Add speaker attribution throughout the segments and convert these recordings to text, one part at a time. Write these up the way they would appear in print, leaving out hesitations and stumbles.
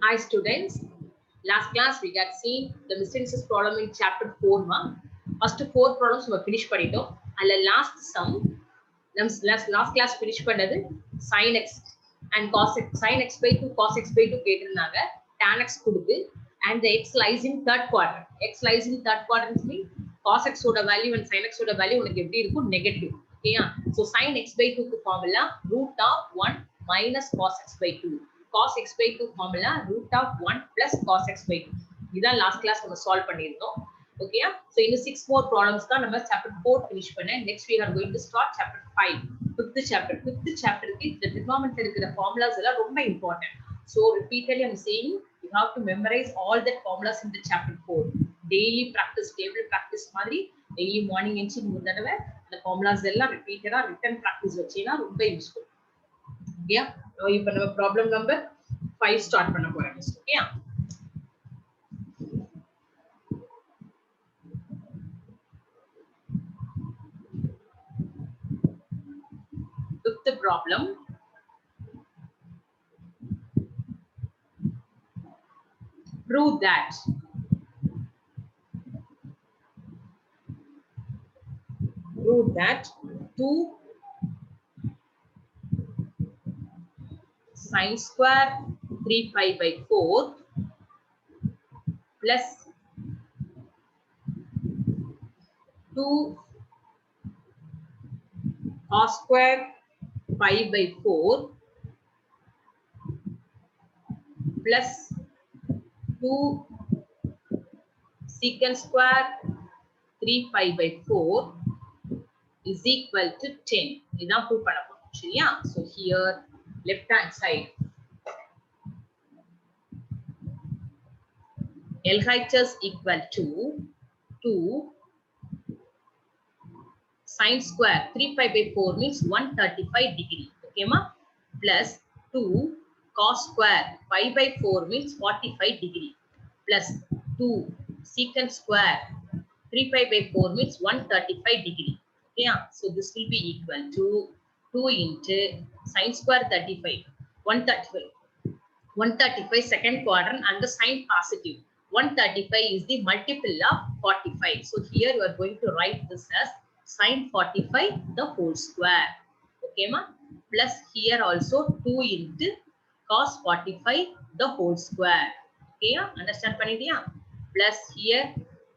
Speaker 1: Hi students, last class we got seen the miscellaneous problem in chapter 4 ma. First 4 problems we finish பண்ணிட்டோம். அதுல last sum last class finish பண்ணது sin x and cos x, sin x by 2 cos x by 2 கேட்டிருந்தாங்க. tan x கொடுத்து and the x lies in third quadrant. X lies in third quadrant means cos x ஓட value and sin x ஓட value உனக்கு எப்படி இருக்கும் negative. ஓகேயா? So sin x by 2 க்கு formula root of 1 minus cos x by 2. Cos x by 2 formula root of 1 plus cos x by 2. இதான் last class நம்ம solve பண்ணிருந்தோம். Okay? So இன்னும் 6 more problems தான் நம்ம chapter 4 finish பண்ண. Next we are going to start chapter 5. Fifth chapter க்கு இந்த trigonometry இருக்கிற formulas எல்லாம் ரொம்ப important. So repeatedly I'm saying you have to memorize all the formulas in the chapter 4. Daily practice, table practice மாதிரி daily morning எஞ்சி மூணு தடவை அந்த formulas எல்லாம் repeatedா written practice வச்சீனா ரொம்ப useful. Okay? இப்போ நம்ம problem number 5 start பண்ண போறோம். Okay? Fifth problem. Prove that two sin square 3 pi by 4 plus 2 cos square pi by 4 plus 2 secant square 3 pi by 4 is equal to 10. இதான் prove பண்ண போறோம். சரியா? So here left hand side LHS equal to 2 sin square 3 pi by 4 means 135 degree. Okay ma? Plus 2 cos square pi by 4 means 45 degree. Plus 2 secant square 3 pi by 4 means 135 degree. Okay? So this will be equal to 2 into sin square 35. 135 second quadrant and the sign positive. 135 is the multiple of 45. So here you are going to write this as sin 45 the whole square. Okay ma? Plus here also 2 into cos 45 the whole square. Okay? Understand பண்ணிட்டியா? Plus here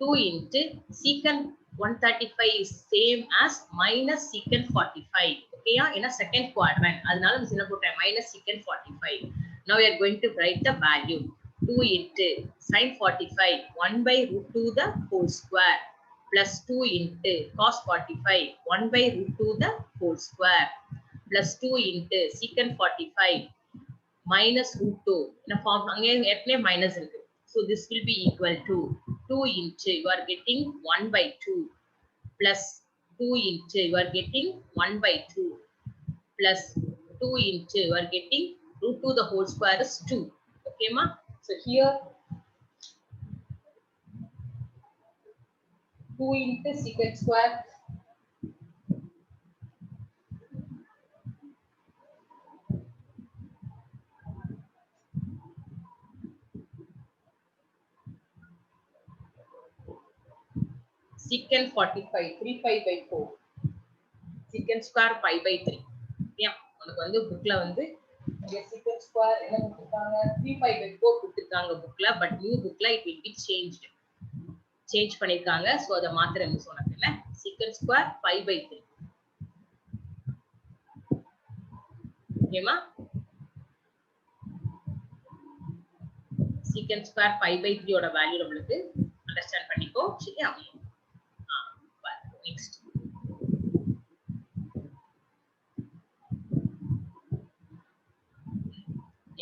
Speaker 1: 2 into secant 135 is same as minus secant 45. Okay? In a second quadrant. அதனால நான் என்ன போட்டேன் minus secant 45. Now we are going to write the value. 2 into sin 45 1 by root 2 the whole square plus 2 into cos 45 1 by root 2 the whole square plus 2 into secant 45 minus root 2. In a form again minus into. So this will be equal to 2 into you are getting 1 by 2 plus 2 into you are getting 1 by 2 plus 2 into you are getting root 2 the whole square is 2. Okay ma? So here 2 into secant square secant 45 3 pi by 4 secant square pi by 3. Yeah, உங்களுக்கு வந்து bookல வந்து இங்க secant square என்ன கொடுத்திருக்காங்க 3 pi by 4 கொடுத்திருக்காங்க bookல, but new bookல it will be changed. Change பண்ணிருக்காங்க. So அத மாத்திர மிஸ் உனக்கு இல்ல secant square pi by 3. ஓகேமா? secant square pi by 3 ஓட வேல்யூ நம்மளுக்கு அண்டர்ஸ்டாண்ட் பண்ணிக்கோ. சரியா? நெக்ஸ்ட்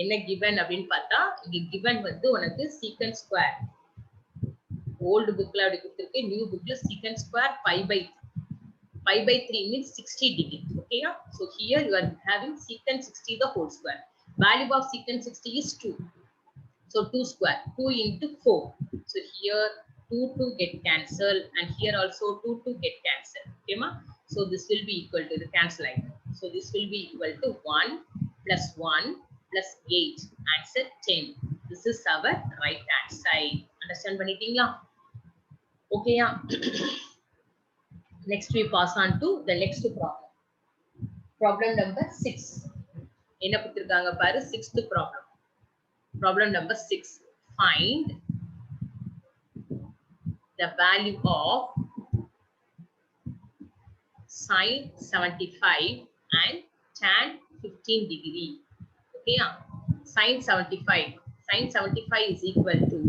Speaker 1: என்ன given அப்படினு பார்த்தா இங்க given வந்து உனக்கு secant square old bookல அப்படி கொடுத்திருக்கு, new bookல secant square pi by 3 means 60 degree. Okay? So here you are having secant 60 the whole square. Value of secant 60 is 2. So 2 square 2 into 4. So here 2 get cancelled and here also 2 get cancelled. Okay ma? So this will be equal to the cancel line. So this will be equal to 1 plus 1 plus 8. Answer 10 This is our right hand side. Understand பண்ணிட்டீங்களா? Okay, yeah. Next we pass on to the next problem. Problem number 6. என்ன கொடுத்திருக்காங்க பாரு, 6th problem. Problem number 6. Find the value of sin 75 and tan 15 degree. Okay, yeah. Sin 75. Sin 75 is equal to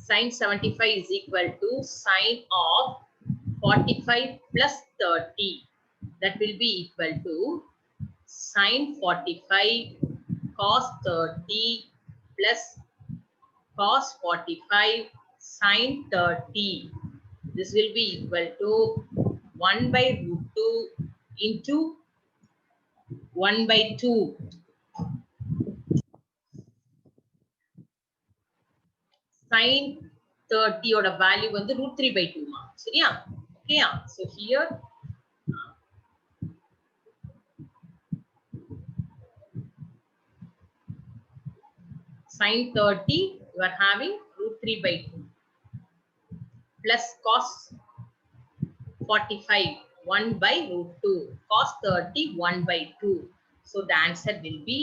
Speaker 1: sin 75 is equal to sin of 45 plus 30. That will be equal to sin 45 cos 30 plus cos 45 sin 30. This will be equal to 1 by root 2 into 1 by 2. Sin 30 oda value வந்து root 3 by 2 மா சரியா? Okay, so here sin 30 you are having root 3 by 2 plus cos 45 1 by root 2 cos 30 1 by 2. So the answer will be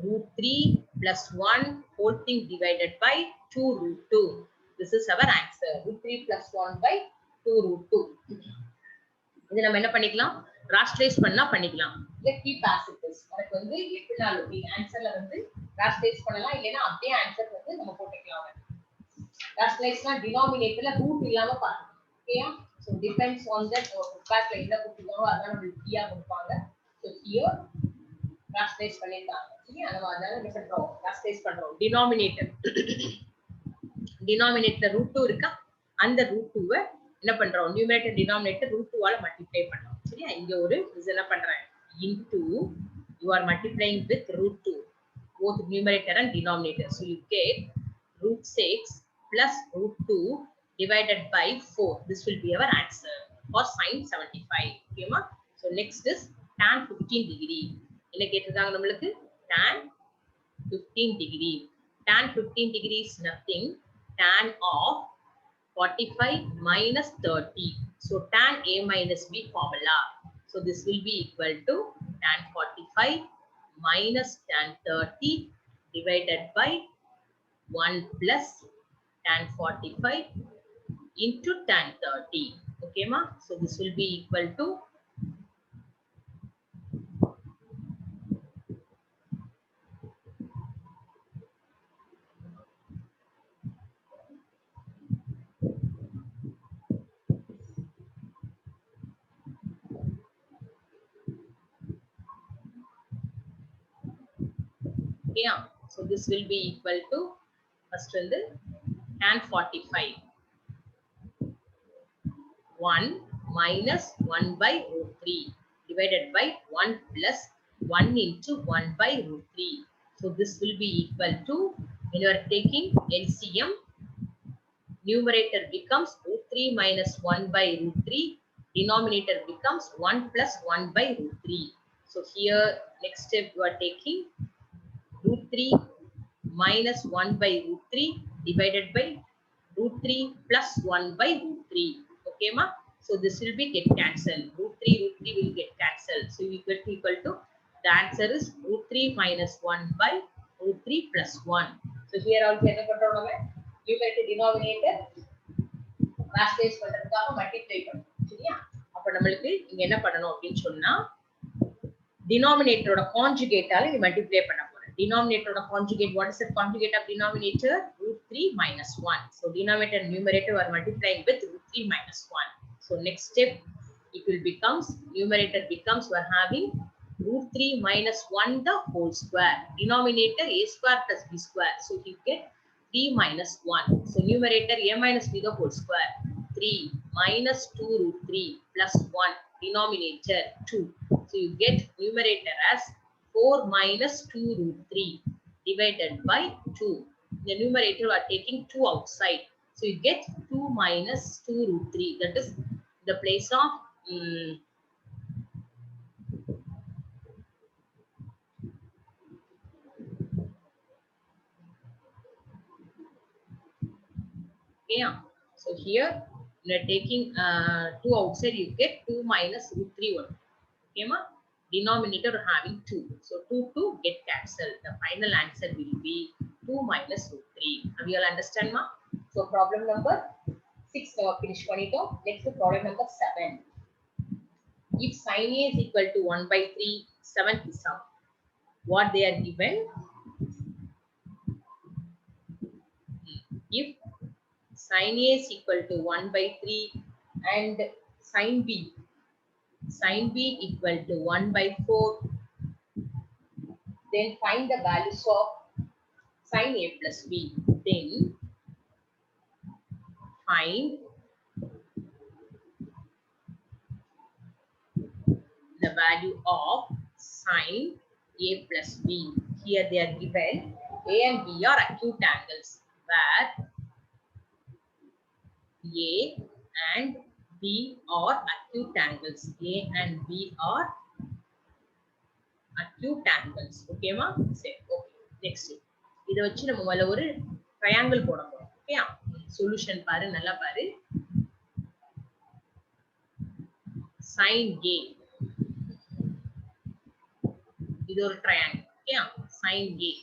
Speaker 1: root 3 plus 1 whole thing divided by 2 root 2. This is our answer. Root 3 plus 1 by 2 root 2. இது நம்ம என்ன பண்ணிக்கலாம், ராஸ்ட்ரைஸ் பண்ணா பண்ணிக்கலாம். இல்ல keep as it is. நமக்கு வந்து எப்படினாலும் இந்த ஆன்சர்ல வந்து ராஸ்ட்ரைஸ் பண்ணலாம், இல்லனா அப்படியே ஆன்சர் வந்து நம்ம போட்டுக்கலாம். ராஸ்ட்ரைஸ்னா டினாமினேட்டர்ல ரூட் இல்லாம பார்க்கணும். ஓகேயா? So depends on that பேக்ல என்ன கொடுத்தாங்களோ அதான் நமக்கு கீயா கொடுப்பாங்க. So here ராஸ்ட்ரைஸ் பண்ணிட்டாங்க. சரியா? நம்ம அதால என்ன பண்றோம், ராஸ்ட்ரைஸ் பண்றோம். டினாமினேட்டர் ரூட் 2 இருக்கா, அந்த ரூட் 2 என்ன பண்றோம், நியூமரேட்டர் டினாமினேட்டர் ரூட் 2 ஆல மல்டிப்ளை பண்றோம். சரியா? இங்க ஒரு இது என்ன பண்றேன், into you are multiplying with root 2 both numerator and denominator. So you get root 6 plus root 2 divided by 4. This will be our answer for sin 75. Okay ma? So next is tan 15 degree. என்ன கேட்டிருக்காங்க நம்மளுக்கு, tan 15 degree. Tan 15 degree is nothing, tan of 45 minus 30. So tan A minus B formula. So this will be equal to tan 45 minus tan 30 divided by 1 plus tan 45 into tan 30. Okay ma? So this will be equal to yeah. So this will be equal to first in the tan 45 1 minus 1 by root 3 divided by 1 plus 1 into 1 by root 3. So this will be equal to, when you are taking LCM, numerator becomes root 3 minus 1 by root 3, denominator becomes 1 plus 1 by root 3. So here next step you are taking root 3 minus 1 by root 3 divided by root 3 plus 1 by root 3. Okay ma? So this will be get cancelled. Root 3 will get cancelled. So you get equal to, the answer is root 3 minus 1 by root 3 plus 1. So here also என்ன பண்றோம், நம்ம numerator denominator ராஸ்ட்ரைஸ் பண்றதுக்காக multiply பண்றோம். சரியா? அப்ப நமக்கு இங்க என்ன பண்ணனும் அப்படினு சொன்னா, denominator conjugate-ஆல நீ மல்டிப்ளை பண்ண போற. Denominator conjugate, what is the conjugate of denominator? Root 3 minus 1. So denominator and numerator are multiplying with root 3 minus 1. So next step, it will becomes, numerator becomes, we are having root 3 minus 1 the whole square. Denominator a square plus b square. So you get 3 minus 1. So numerator a minus b the whole square. 3 minus 2 root 3 plus 1. Denominator 2. So you get numerator as 4 minus 2 root 3 divided by 2. The numerator we are taking 2 outside. So you get 2 minus 2 root 3. That is the place of Okay. So here you are taking 2 outside, you get 2 minus root 3 1. Okay, ma? Denominator having 2. So 2 get cancelled. The final answer will be 2 minus root 3. Have you all understand, ma? So problem number 6 now finish panito. Next problem number 7. If sin A is equal to 1 by 3, 7th sum. What they are given? If sin A is equal to 1 by 3 and sin B equal to 1 by 4, then find the values of sin A plus B. Then find the value of sin A plus B. Here they are given A and B are acute angles where A and B are acute angles. A and B are acute angles. Okay, ma? Say, okay. Next. இதை வச்சு நம்ம முதல்ல ஒரு triangle போட போறோம். ஓகேயா? Solution பாரு, நல்லா பாரு. sin A. இது ஒரு ட்ரையாங்கிள். ஓகேயா? sin A.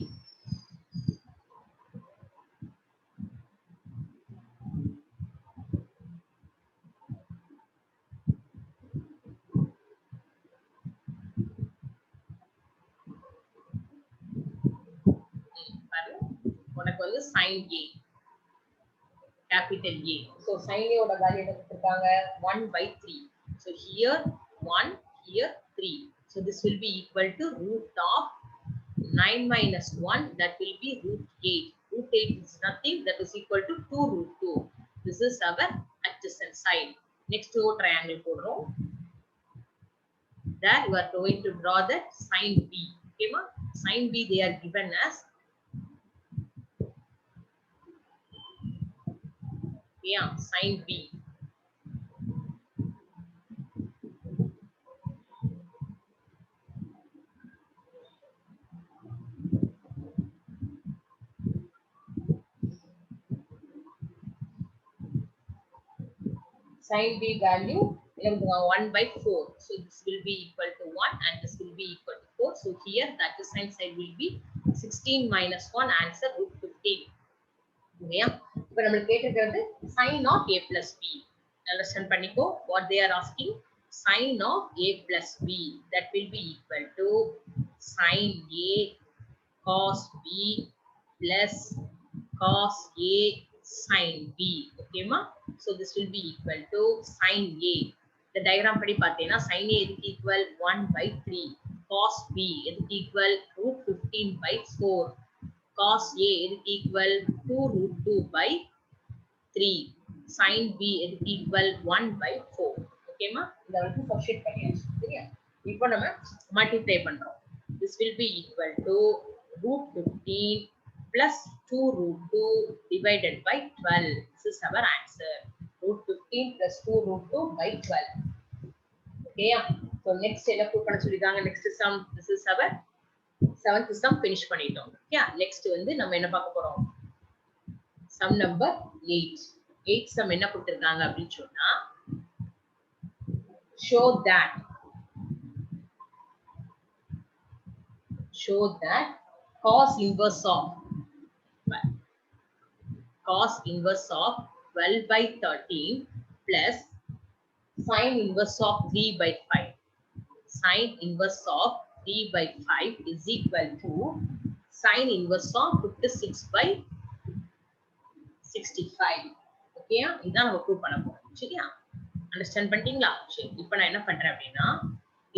Speaker 1: உனக்கு வந்து sin A, capital A. So sin A ஓட வேல்யூ என்ன கொடுத்திருக்காங்க? 1 by 3. So here 1, here 3. So this will be equal to root of 9 minus 1, that will be root 8. Root 8 is nothing, that is equal to 2 root 2. This is our adjacent side. Next to triangle போடுறோம். There you are going to draw that sin B. Okay, ma? Sin B they are given as sin B. Sin B value 1 by 4. So this will be equal to 1 and this will be equal to 4. So here that the sin side will be 16 minus 1, answer root 15. Okay, இப்போ நம்மளுக்கு கேட்டிருக்கிறது sin of A plus B. Understand பண்ணிக்கோ. What they are asking? Sin of A plus B. That will be equal to sin A cos B plus cos A sin B. Okay, ma? So this will be equal to sin A. The diagram படி பார்த்தேன்னா sin A is equal 1 by 3. Cos B is equal root 15 by 4. Cos A is equal 2 root 2 by 3. Sin B is equal 1 by 4. Okay, ma? இதை வந்து substitute பண்ணியாச்சு. சரியா? இப்போ நம்ம multiply பண்றோம். This will be equal to root 15 plus 2 root 2 divided by 12. This is our answer. Root 15 plus 2 root 2 by 12. Okay, so next என்ன prove பண்ண சொல்லிருக்காங்க? Next sum. This is our 7th sum finish பண்ணிட்டோம். Okay, next வந்து நம்ம என்ன பார்க்க போறோம்? Sum number 8. 8th sum என்ன கொடுத்திருக்காங்க அப்படினு சொன்னா show that cos inverse of 12 by 13 plus sin inverse of 3 by 5. Sin inverse of 3 by 5 is equal to sin inverse of 56 by 65. Okay, இதான் நம்ம ப்ரூவ் பண்ண போறோம். சரியா? அண்டர்ஸ்டாண்ட் பண்ணிட்டீங்களா? சரி, இப்போ நான் என்ன பண்றேன் அப்படின்னா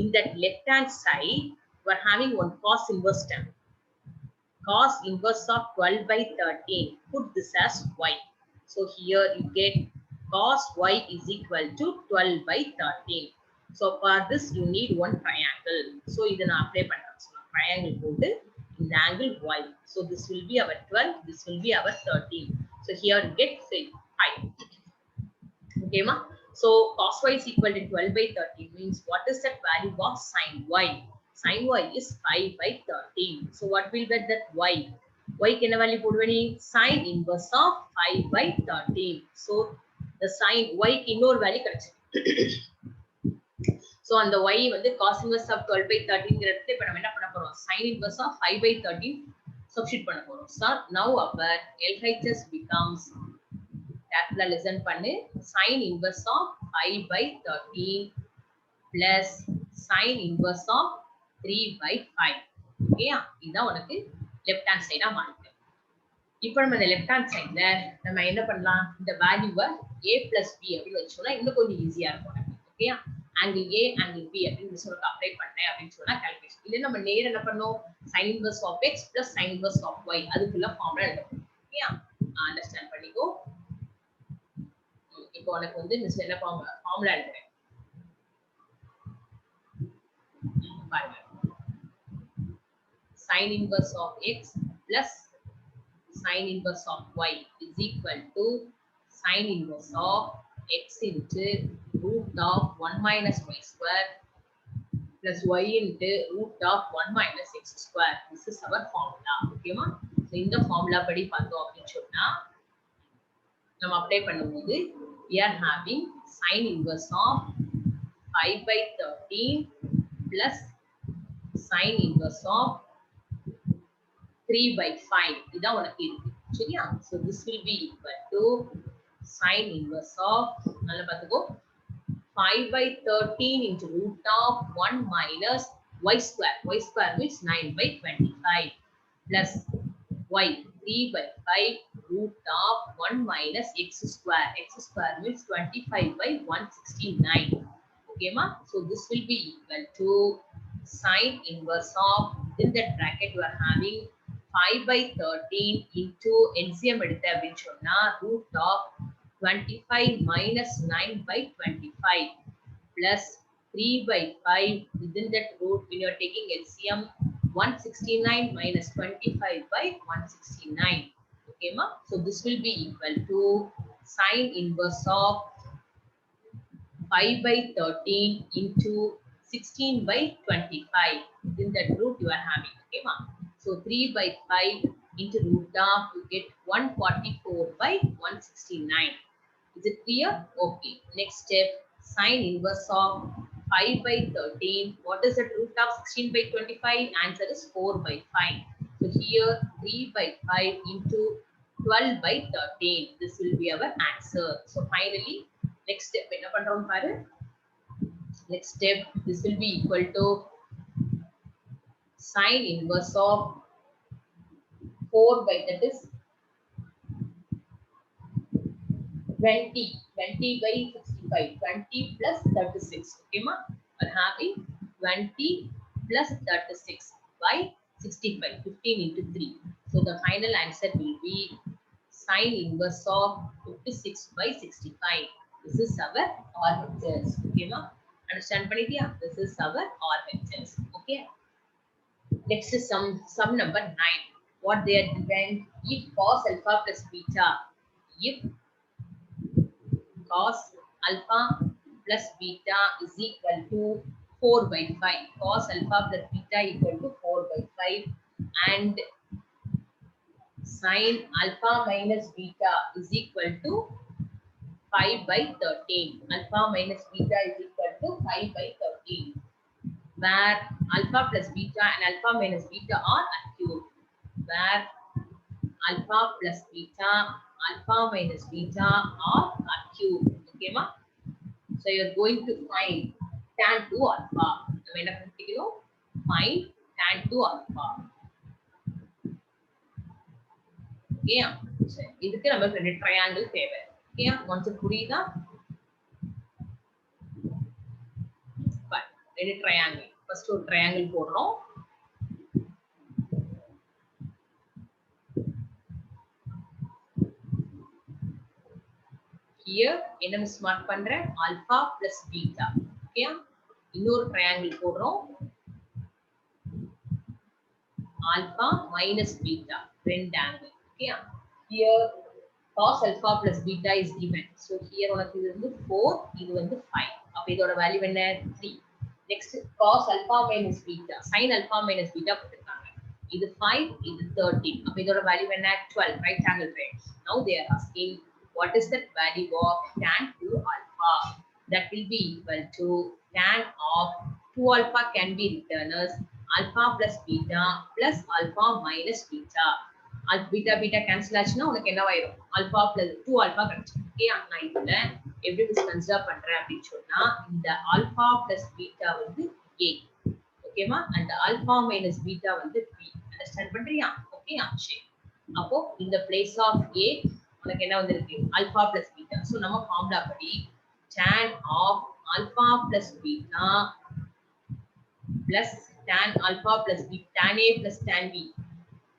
Speaker 1: in that left hand side we are having one cos inverse term. Cos inverse of 12 by 13. Put this as y. So here you get cos y is equal to 12 by 13. So for this you need one triangle. So இதை நான் apply பண்றேன். Triangle போட்டு இந்த angle y. So this will be our 12. This will be our 13. So here you get 5. Okay, ma? So cos y is equal to 12 by 13 means what is that value of sin y? Sin y is 5 by 13. So what will get that y? y க்கு என்ன value போடுவ நீ sin inverse of 5/13. So the sin y க்கு இன்னொரு value கிடைச்சிருக்கு. So அந்த y வந்து cos inverse of 12/13ங்கிறது இப்ப நம்ம என்ன பண்ண போறோம் sin inverse of 5/13 substitute பண்ண போறோம். So now our LHS becomes capital listen பண்ணு sin inverse of 5/13 plus sin inverse of 3/5. ஓகேயா இதான் உனக்கு லெஃப்ட் ஹேண்ட் சைடா மாறிட்டு. இப்போ நம்ம இந்த லெஃப்ட் ஹேண்ட் சைடுல நம்ம என்ன பண்ணலாம் இந்த வேல்யூவை a plus b அப்படின்னு வச்சோம்னா இன்னும் கொஞ்சம் ஈஸியா இருக்கும். ஓகேயா angle A angle B அப்படின்னு சொல்லிட்டு அப்ளை பண்ணேன் அப்படின்னு சொன்னா கால்குலேஷன் இல்ல நம்ம நேரா என்ன பண்ணோம் sin inverse of x plus sin inverse of y அதுக்குள்ள ஃபார்முலா எழுதணும். ஓகேயா அண்டர்ஸ்டாண்ட் பண்ணிக்கோ. இப்போ உனக்கு வந்து மிஸ் என்ன ஃபார்முலா எழுதுறேன் பாருங்க. sin inverse of x plus sin inverse of y is equal to sin inverse of x into root of 1 minus y square plus y into root of 1 minus x square. This is our formula. Okay ma? So இந்த formula படி பார்த்தோம் அப்படின்னு சொன்னா நம்ம apply பண்ணும்போது we are having sin inverse of 5/13 plus sin inverse of 3/5 இதான் உனக்கு இருக்கு சரியா. So this will be equal to sin inverse of நல்லா பாத்துக்கோ 5/13 into root of 1 minus y square. Y square means 9/25 plus y 3/5 root of 1 minus x square. X square means 25/169. Okay ma? So this will be equal to sin inverse of in that bracket you are having 5/13 into LCM எடுத்த அப்படின்னு சொன்னா root of 25 minus 9/25 plus 3/5 within that root when you are taking LCM 169 minus 25/169. Okay ma? So this will be equal to sin inverse of 5/13 into 16/25 within that root you are having. Okay ma? So 3/5 into root of you get 144/169. Is it clear? Okay. Next step, sin inverse of 5/13. What is the root of 16/25? Answer is 4/5. So here 3/5 into 12/13. This will be our answer. So finally, next step, என்ன பண்றோம் பாரு. Next step, this will be equal to sin inverse of 4/that is 20/65, 20 plus 36. Okay ma? We're having 20 plus 36 by 65, 15 into 3. So the final answer will be sin inverse of 56/65. This is our RHS. Okay ma? Understand panidiya? This is our RHS. Okay. Next is sum number 9. What they are given? If cos alpha plus beta, if cos alpha plus beta is equal to 4/5. Cos alpha plus beta equal to 4/5 and sin alpha minus beta is equal to 5/13. Alpha minus beta is equal to 5/13. Where alpha plus beta and alpha minus beta are acute. Where alpha plus beta, alpha minus beta are acute. Okay ma? So you are going to find tan 2 alpha. நம்ம என்ன கண்டுபிடிக்கணும்? Find tan 2 alpha. Okay சரி இதுக்கு நமக்கு ரெண்டு triangle தேவை. Okay concept புரியுதா? But ரெண்டு ட்ரையாங்கிள். ஃபர்ஸ்ட் ஒரு ட்ரையாங்கிள் போடுறோம். Here என்ன மிஸ் மார்க் பண்றேன் alpha plus beta. ஓகே இன்னொரு ட்ரையாங்கிள் போடுறோம் alpha minus beta ரெண்டு angle. Okay here cos alpha plus beta is given. So here உனக்கு இது வந்து 4 இது வந்து 5. அப்ப இதோட வேல்யூ என்ன 3. Next cos alpha minus beta sin alpha minus beta கொடுத்திருக்காங்க. இது 5, இது 13. அப்ப இதோட வேல்யூ என்ன? 12, right angle triangle. Now they are asking what is that value of tan 2 alpha? That will be equal to tan of 2 alpha can be written as alpha plus beta plus alpha minus beta. Beta beta cancel ஆச்சுன்னா உனக்கு என்ன ஆயிரும்? alpha plus 2 alpha கிடைச்சிடும். Okay, நான் இதுல எப்படி consider பண்றேன் அப்படின்னு சொன்னா இந்த alpha plus beta வந்து a. ஓகேவா? and alpha minus beta வந்து b. அண்டர்ஸ்டாண்ட் பண்றியா? ஓகே, சரி. அப்போ இந்த பிளேஸ் ஆஃப் a உனக்கு என்ன வந்திருக்கு? alpha plus beta. சோ நம்ம ஃபார்முலா படி tan of alpha plus beta plus tan alpha plus b, tan a plus tan b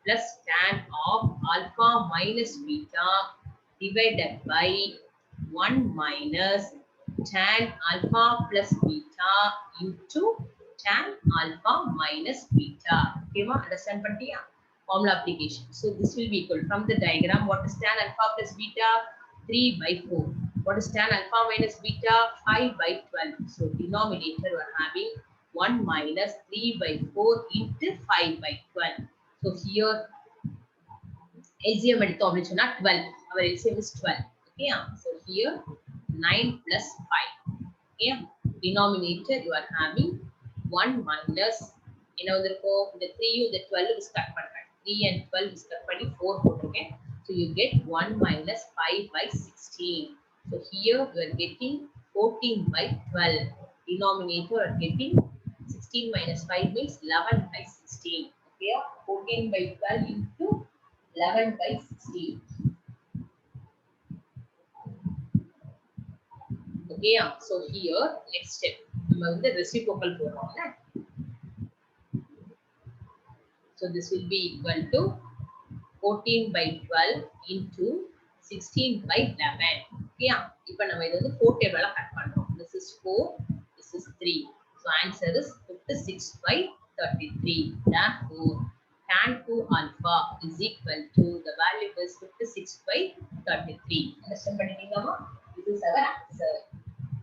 Speaker 1: plus tan of alpha minus beta divided by 1 minus tan alpha plus beta into tan alpha minus beta. Okay, ma? Understand pantiya? Formula application. So this will be equal from the diagram. What is tan alpha plus beta? 3 by 4. What is tan alpha minus beta? 5 by 12. So denominator we are having 1 minus 3 by 4 into 5 by 12. So here LCM எடுத்தோம் அப்படின்னு சொன்னா 12. Our LCM is 12. Okay, so here 9 plus 5. Okay, denominator you are having 1 minus என்ன வந்திருக்கும்? இந்த 3 இந்த 12 is cut பண்றேன். 3 and 12 is cut பண்ணி 4 போட்டுருக்கேன். So you get 1 minus 5 by 16. So here you are getting 14 by 12. Denominator you are getting 16 minus 5 means 11 by 16. Okay, 14 by 12 into 11 by 16. Okay, so here next step நம்ம வந்து reciprocal போடுறோம்ல. So this will be equal to 14 by 12 into 16 by 11. Okay, இப்போ நம்ம இது வந்து 4 டேபிள்ல cut பண்றோம். This is 4, this is 3. So answer is 56 by 33. Therefore tan 2 alpha is equal to the value is 56 by 33. Understand பண்ணிட்டீங்களா? This is our answer.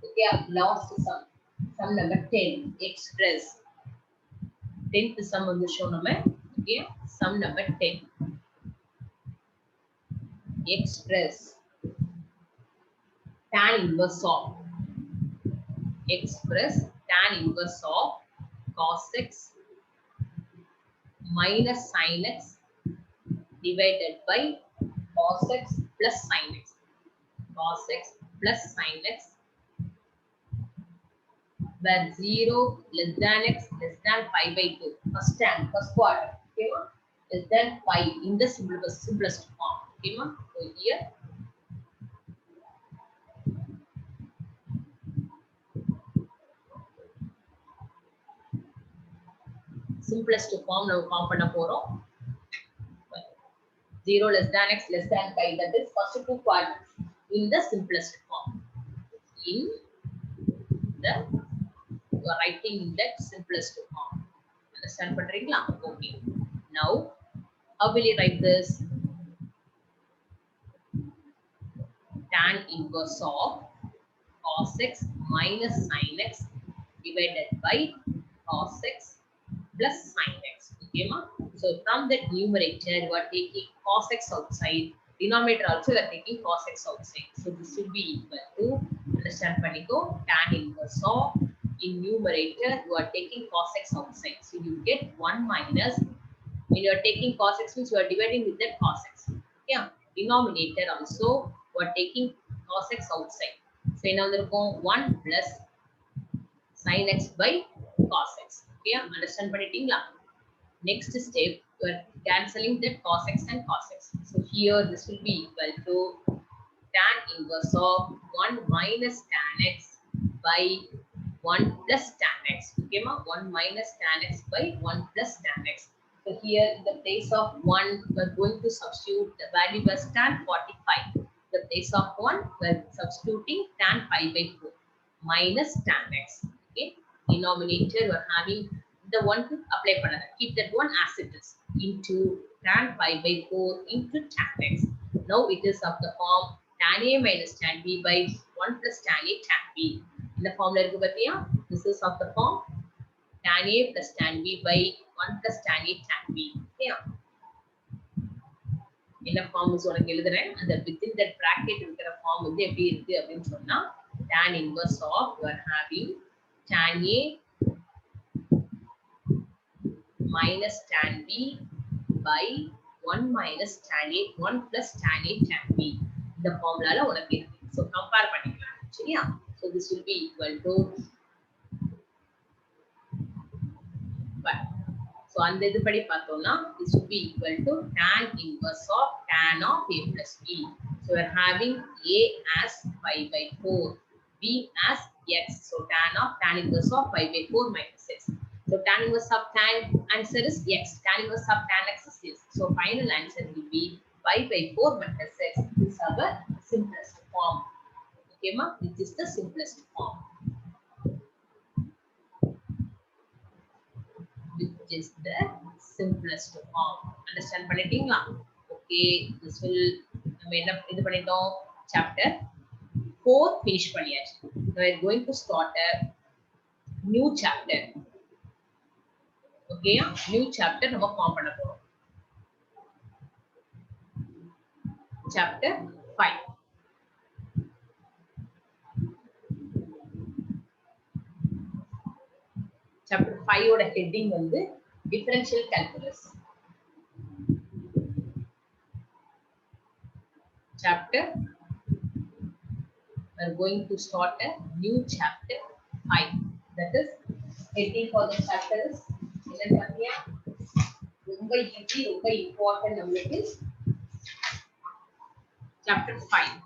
Speaker 1: Okay, last sum number 10. Express 10th sum வந்து show நம்ம. Okay, sum number 10. Express tan inverse of cos x minus sin x divided by cos x plus sin x. Cos x plus sin x where 0 less than x less than pi by 2. First quarter. Okay, less than pi in the simplest form. Okay, so here simplest form now form பண்ண போறோம். 0 less than x less than pi, that is first two quadrants in the simplest form. You are writing in that simplest form. Understand பண்றீங்களா? Okay, now how will you write this? Tan inverse of cos x minus sin x divided by cos x plus sin x. Okay, ma? So from that numerator you are taking cos x outside, denominator also you are taking cos x outside. So this will be equal to, understand paniko, tan inverse of, in numerator you are taking cos x outside. So you get 1 minus, when you are taking cos x means you are dividing with that cos x. Yeah, denominator also you are taking cos x outside. So என்ன வந்திருக்கும்? 1 plus sin x by cos x. Okay, understand பண்ணிட்டீங்களா? Next step, you are cancelling that cos x and cos x. So here this will be equal to tan inverse of 1 minus tan x by 1 plus tan x. Okay, ma? 1 minus tan x by 1 plus tan x. So here in the place of 1, we are going to substitute the value as tan 45. The place of 1, we are substituting tan pi by 4 minus tan x. Okay, denominator we are having the one to apply panada. Keep that one as it is into tan pi by 4 into tan x. Now it is of the form tan a minus tan b by 1 plus tan a tan b. In the formula irukku pathiya, this is of the form tan A plus tan B by 1 plus tan A tan B. Yeah. என்ன forms உனக்கு எழுதுறேன் அந்த within that bracket இருக்கிற form வந்து எப்படி இருக்கு அப்படினு சொன்னா tan inverse of you are having tan A minus tan B by 1 minus tan A 1 plus tan A tan B இந்த ஃபார்முலால உனக்கு இருக்கு சோ கம்பேர் பண்ணிக்கலாம் சரியா so this will be equal to but so அந்த இதுபடி பார்த்தோம்னா this will be equal to tan inverse of tan of A plus B so we are having A as 5 by 4 B as x so tan inverse of 5 by 4 minus x so tan inverse of tan answer is x tan inverse of tan x is this so final answer will be 5 by 4 minus x this is our simplest form okay ma this is the simplest form which is the simplest form understand பண்ணிட்டீங்களா okay this will நம்ம என்ன இது பண்ணிட்டோம் chapter 4 finish பண்ணியாச்சு now we are going to start a new chapter okay new chapter நம்ம form பண்ண போறோம் chapter 5 chapter 5 ஓட heading வந்து differential calculus chapter we are going to start a new chapter 5 that is heading for the chapter is என்ன பாத்தியா ரொம்ப easy ரொம்ப important நமக்கு chapter 5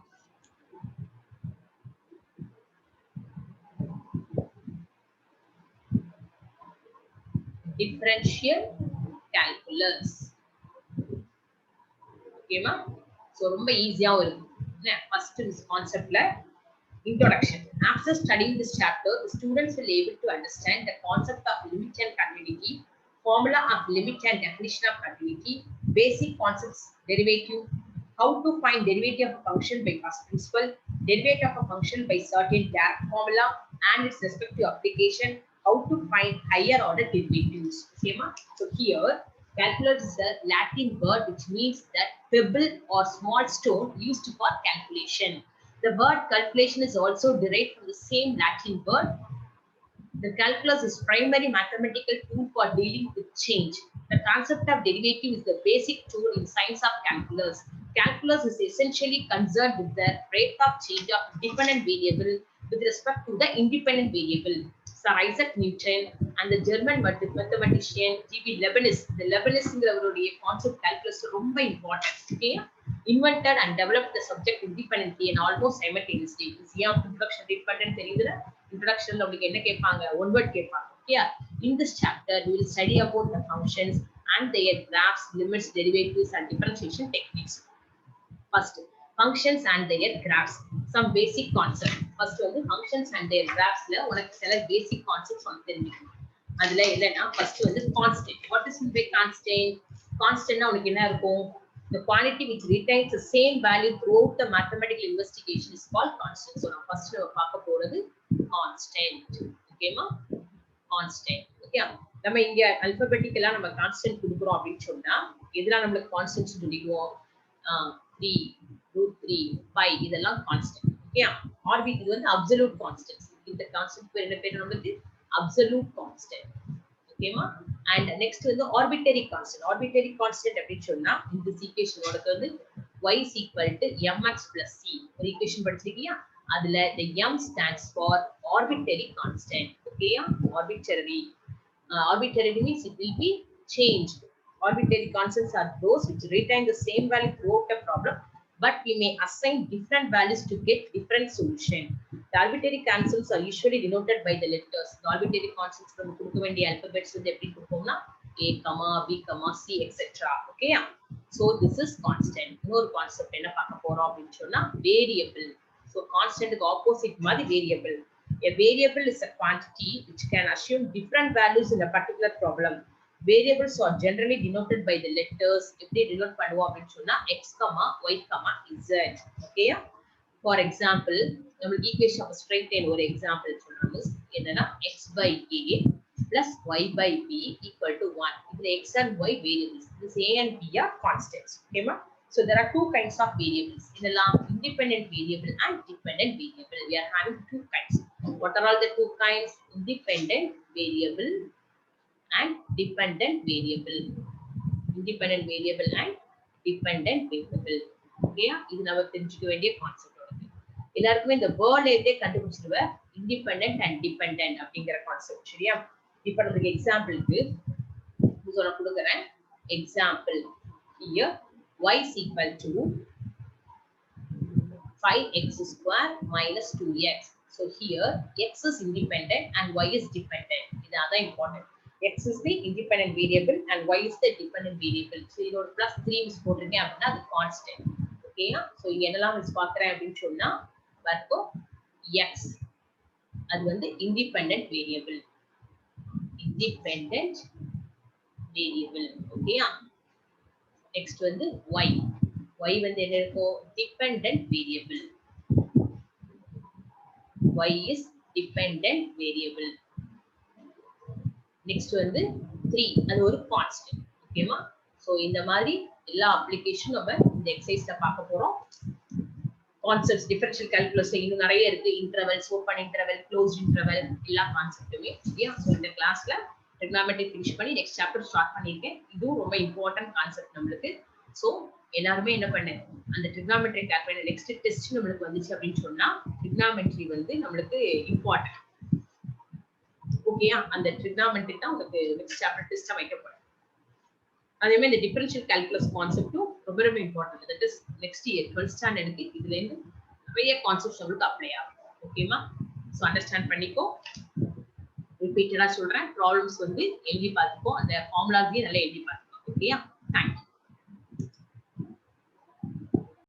Speaker 1: differential calculus okay ma so ரொம்ப ஈஸியா இருக்கு என்ன first this conceptல introduction after studying this chapter the students will able to understand the concept of limit and continuity formula of limit and definition of continuity basic concepts derivative how to find derivative of a function by first principle derivative of a function by certain direct formula and its respective application how to find higher order derivatives okay ma so here calculus is a Latin word which means that pebble or small stone used for calculation the word calculation is also derived from the same Latin word the calculus is primary mathematical tool for dealing with change the concept of derivative is the basic tool in science of calculus calculus is essentially concerned with the rate of change of dependent variable with respect to the independent variable Sir Isaac Newton and the German mathematician G.B. Leibniz. The Leibnizங்கிறவருடைய concept calculus ரொம்ப important. Okay? Invented and developed the subject independently and almost simultaneously. ஏன் introduction dependent தெரியுதுல? Introductionல உங்களுக்கு என்ன கேட்பாங்க? One word கேட்பாங்க. Okay? In this chapter, we will study about the functions and their graphs, limits, derivatives, and differentiation techniques. First, functions and their graphs. Some basic concepts. First வந்து functions and their graphsல உனக்கு சில basic concepts வந்து தெரிஞ்சுக்கணும். அதுல என்னன்னா first வந்து constant. What is meant by constant? Constantனா உனக்கு என்ன இருக்கும்? The quantity which retains the same value throughout the mathematical investigation is called constant. So நான் first நம்ம பார்க்க போறது constant. ஓகேமா? Constant. ஓகே. நம்ம இங்க alphabetically நம்ம constant கொடுக்கிறோம் அப்படினு சொன்னா எதுல நமக்கு constant சொல்லிடுவோம்? 3 √3 5 இதெல்லாம் கான்ஸ்டன்ட் ஓகே ஆர்பிட் இது வந்து அப்சல்யூட் கான்ஸ்டன்ட்ஸ் இந்த கான்ஸ்டன்ட் பேர் என்ன பேர் நமக்கு அப்சல்யூட் கான்ஸ்டன்ட் ஓகேமா அண்ட் நெக்ஸ்ட் வந்து ஆர்பிட்டரி கான்ஸ்டன்ட் அப்படி சொன்னா இந்த ஈக்குவேஷன் ஓட வந்து y = mx + c ஒரு ஈக்குவேஷன் படிச்சிருக்கியா அதுல the m stands for arbitrary constant ஓகேயா arbitrary means it will be changed arbitrary constants are those which retain the same value throughout a problem but we may assign different values to get different solution the arbitrary constants are usually denoted by the letters the arbitrary constants நம்ம கொடுக்க வேண்டிய alphabets வந்து எப்படி கொடுப்போம்னா a b c etc okay so this is constant இன்னொரு concept என்ன பார்க்க போறோம் அப்படினு சொன்னா variable so constant க்கு opposite மாதிரி variable a variable is a quantity which can assume different values in a particular problem variables are generally denoted by the letters எப்படி denote பண்ணுவோம் அப்படினு சொன்னா x, y, z okay for example நம்ம equation of straight line ஒரு example சொல்றோம் என்னன்னா x by a plus y by b equal to 1. This x and y variables. This a and b are constants. Okay, ma? So there are two kinds of variables. In the law, independent variable and dependent variable. We are having two kinds. What are all the two kinds? Independent variable and dependent variable. Independent variable and dependent variable. Okay, இது நம்ம தெரிஞ்சுக்க வேண்டிய concept. எல்லாருக்குமே இந்த word ஏதே கண்டுபிடிச்சிடுவ independent and dependent அப்படிங்கிற concept. சரியா? இப்போ நமக்கு எக்ஸாம்பிளுக்கு சொல்ல கொடுக்குறேன். Example here y is equal to 5x square minus 2x. So here x is independent and y is dependent. இது அதான் important. X is the independent variable and y is the dependent variable. So இதோட plus 3 miss போட்டிருக்கேன் அப்படின்னா அது constant. ஓகேயா? So இங்க என்னெல்லாம் miss பார்க்குறேன் அப்படின்னு சொன்னா வரப்போ x அது வந்து independent variable. Independent variable. ஓகேயா? நெக்ஸ்ட் வந்து y. y வந்து என்ன இருக்கும்? dependent variable. y is dependent variable. Next வந்து 3 அது ஒரு கான்ஸ்டன்ட். ஓகேமா? சோ இந்த மாதிரி எல்லா அப்ளிகேஷன் நம்ம இந்த எக்ஸர்சைஸ்ல பார்க்க போறோம். கான்செப்ட்ஸ் டிஃபரன்ஷியல் கால்குலஸ்ல இன்னும் நிறைய இருக்கு. Intervals, open interval, closed interval எல்லா கான்செப்ட்டுமே. சரியா? சோ இந்த கிளாஸ்ல trigonometry finish பண்ணி நெக்ஸ்ட் சாப்டர் ஸ்டார்ட் பண்ணிருக்கேன். இதுவும் ரொம்ப இம்பார்ட்டன்ட் கான்செப்ட் நம்மளுக்கு. சோ எல்லாரும் என்ன பண்ணு அந்த trigonometry கால்குலேட்டர் நெக்ஸ்ட் டெஸ்ட் நம்மளுக்கு வந்துச்சு அப்படினு சொன்னா trigonometry வந்து நம்மளுக்கு இம்பார்ட்டன்ட். ஓகேயா? அந்த trigonometry தான் உங்களுக்கு நெக்ஸ்ட் சாப்டர் டெஸ்டா வைக்க போறேன். அதே மாதிரி இந்த டிஃபரன்ஷியல் கால்குலஸ் கான்செப்டும் ரொம்ப ரொம்ப important. That is next year 12th ஸ்டாண்டர்டுக்கு இதுல இருந்து நிறைய கான்செப்ட்ஸ் உங்களுக்கு அப்ளை ஆகும். ஓகேமா? சோ அண்டர்ஸ்டாண்ட் பண்ணிக்கோ. ரிப்பீட்டடா சொல்றேன். ப்ராப்ளம்ஸ் வந்து எழுதி பார்த்துக்கோ. அந்த ஃபார்முலாஸையும் நல்லா எழுதி பார்த்துக்கோ. ஓகேயா? தேங்க்யூ.